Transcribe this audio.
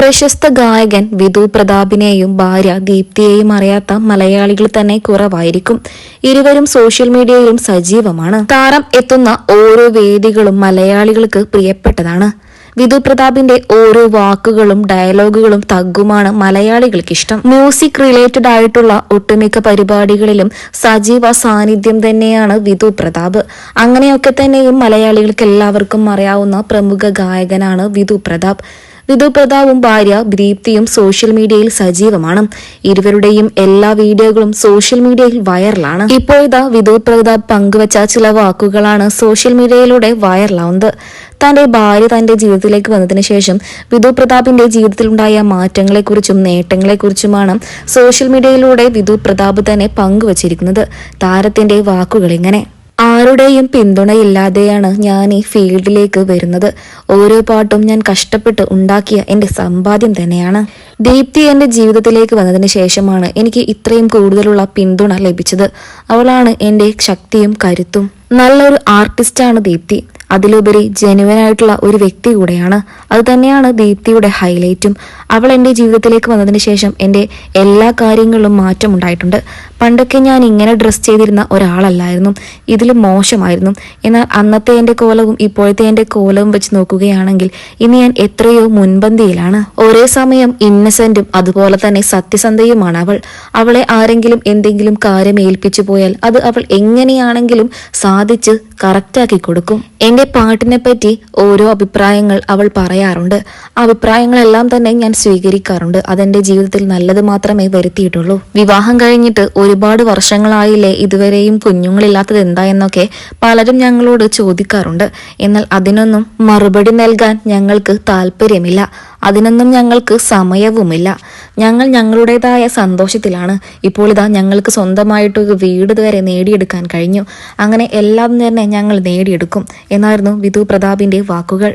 പ്രശസ്ത ഗായകൻ വിധു പ്രതാപിനെയും ഭാര്യ ദീപ്തിയെയും അറിയാത്ത മലയാളികൾ തന്നെ കുറവായിരിക്കും. ഇരുവരും സോഷ്യൽ മീഡിയയിലും സജീവമാണ്. താരം എത്തുന്ന ഓരോ വേദികളും മലയാളികൾക്ക് പ്രിയപ്പെട്ടതാണ്. വിധു പ്രതാപിന്റെ ഓരോ വാക്കുകളും ഡയലോഗുകളും തഗ്ഗുമാണ് മലയാളികൾക്ക് ഇഷ്ടം. മ്യൂസിക് റിലേറ്റഡ് ആയിട്ടുള്ള ഒട്ടുമിക്ക പരിപാടികളിലും സജീവ സാന്നിധ്യം തന്നെയാണ് വിധു പ്രതാപ്. അങ്ങനെയൊക്കെ തന്നെയും മലയാളികൾക്ക് എല്ലാവർക്കും അറിയാവുന്ന പ്രമുഖ ഗായകനാണ് വിധു പ്രതാപ്. വിധു പ്രതാപും ഭാര്യ ദീപ്തിയും സോഷ്യൽ മീഡിയയിൽ സജീവമാണ്. ഇരുവരുടെയും എല്ലാ വീഡിയോകളും സോഷ്യൽ മീഡിയയിൽ വൈറലാണ്. ഇപ്പോഴിതാ വിധു പ്രതാപ് പങ്കുവച്ച ചില വാക്കുകളാണ് സോഷ്യൽ മീഡിയയിലൂടെ വൈറലാവുന്നത്. തന്റെ ഭാര്യ തന്റെ ജീവിതത്തിലേക്ക് വന്നതിന് ശേഷം വിധു പ്രതാപിന്റെ ജീവിതത്തിലുണ്ടായ മാറ്റങ്ങളെക്കുറിച്ചും നേട്ടങ്ങളെക്കുറിച്ചുമാണ് സോഷ്യൽ മീഡിയയിലൂടെ വിധു പ്രതാപ് തന്നെ പങ്കുവച്ചിരിക്കുന്നത്. താരത്തിന്റെ വാക്കുകൾ ഇങ്ങനെ: ആരുടെയും പിന്തുണയില്ലാതെയാണ് ഞാൻ ഈ ഫീൽഡിലേക്ക് വരുന്നത്. ഓരോ പാട്ടും ഞാൻ കഷ്ടപ്പെട്ട് ഉണ്ടാക്കിയ എന്റെ സമ്പാദ്യം തന്നെയാണ്. ദീപ്തി എന്റെ ജീവിതത്തിലേക്ക് വന്നതിന് ശേഷമാണ് എനിക്ക് ഇത്രയും കൂടുതലുള്ള പിന്തുണ ലഭിച്ചത്. അവളാണ് എന്റെ ശക്തിയും കരുത്തും. നല്ലൊരു ആർട്ടിസ്റ്റാണ് ദീപ്തി. അതിലുപരി ജെനുവനായിട്ടുള്ള ഒരു വ്യക്തി കൂടെയാണ്. അത് തന്നെയാണ് ദീപ്തിയുടെ ഹൈലൈറ്റും. അവൾ എൻ്റെ ജീവിതത്തിലേക്ക് വന്നതിന് ശേഷം എൻ്റെ എല്ലാ കാര്യങ്ങളിലും മാറ്റമുണ്ടായിട്ടുണ്ട്. പണ്ടൊക്കെ ഞാൻ ഇങ്ങനെ ഡ്രസ് ചെയ്തിരുന്ന ഒരാളല്ലായിരുന്നു. ഇതിലും മോശമായിരുന്നു. എന്നാൽ അന്നത്തെ എൻ്റെ കോലവും ഇപ്പോഴത്തെ എൻ്റെ കോലവും വെച്ച് നോക്കുകയാണെങ്കിൽ ഇന്ന് ഞാൻ എത്രയോ മുൻപന്തിയിലാണ്. ഒരേ സമയം ഇന്നസെന്റും അതുപോലെ തന്നെ സത്യസന്ധയുമാണ് അവൾ. അവളെ ആരെങ്കിലും എന്തെങ്കിലും കാര്യം ഏൽപ്പിച്ചു പോയാൽ അത് അവൾ എങ്ങനെയാണെങ്കിലും സാധിച്ച് കറക്റ്റാക്കി കൊടുക്കും. എന്റെ പാട്ടിനെ പറ്റി ഓരോ അഭിപ്രായങ്ങൾ അവൾ പറയാറുണ്ട്. അഭിപ്രായങ്ങളെല്ലാം തന്നെ ഞാൻ സ്വീകരിക്കാറുണ്ട്. അതെന്റെ ജീവിതത്തിൽ നല്ലത് മാത്രമേ വരുത്തിയിട്ടുള്ളൂ. വിവാഹം കഴിഞ്ഞിട്ട് ഒരുപാട് വർഷങ്ങളായില്ലേ, ഇതുവരെയും കുഞ്ഞുങ്ങളില്ലാത്തത് എന്താ എന്നൊക്കെ പലരും ഞങ്ങളോട് ചോദിക്കാറുണ്ട്. എന്നാൽ അതിനൊന്നും മറുപടി നൽകാൻ ഞങ്ങൾക്ക് താല്പര്യമില്ല. അതിനൊന്നും ഞങ്ങൾക്ക് സമയവുമില്ല. ഞങ്ങൾ ഞങ്ങളുടേതായ സന്തോഷത്തിലാണ്. ഇപ്പോൾ ഇതാ ഞങ്ങൾക്ക് സ്വന്തമായിട്ടൊരു വീട് വരെ നേടിയെടുക്കാൻ കഴിഞ്ഞു. അങ്ങനെ എല്ലാം തന്നെ ഞങ്ങൾ നേടിയെടുക്കും എന്നായിരുന്നു വിധു പ്രതാപിന്റെ വാക്കുകൾ.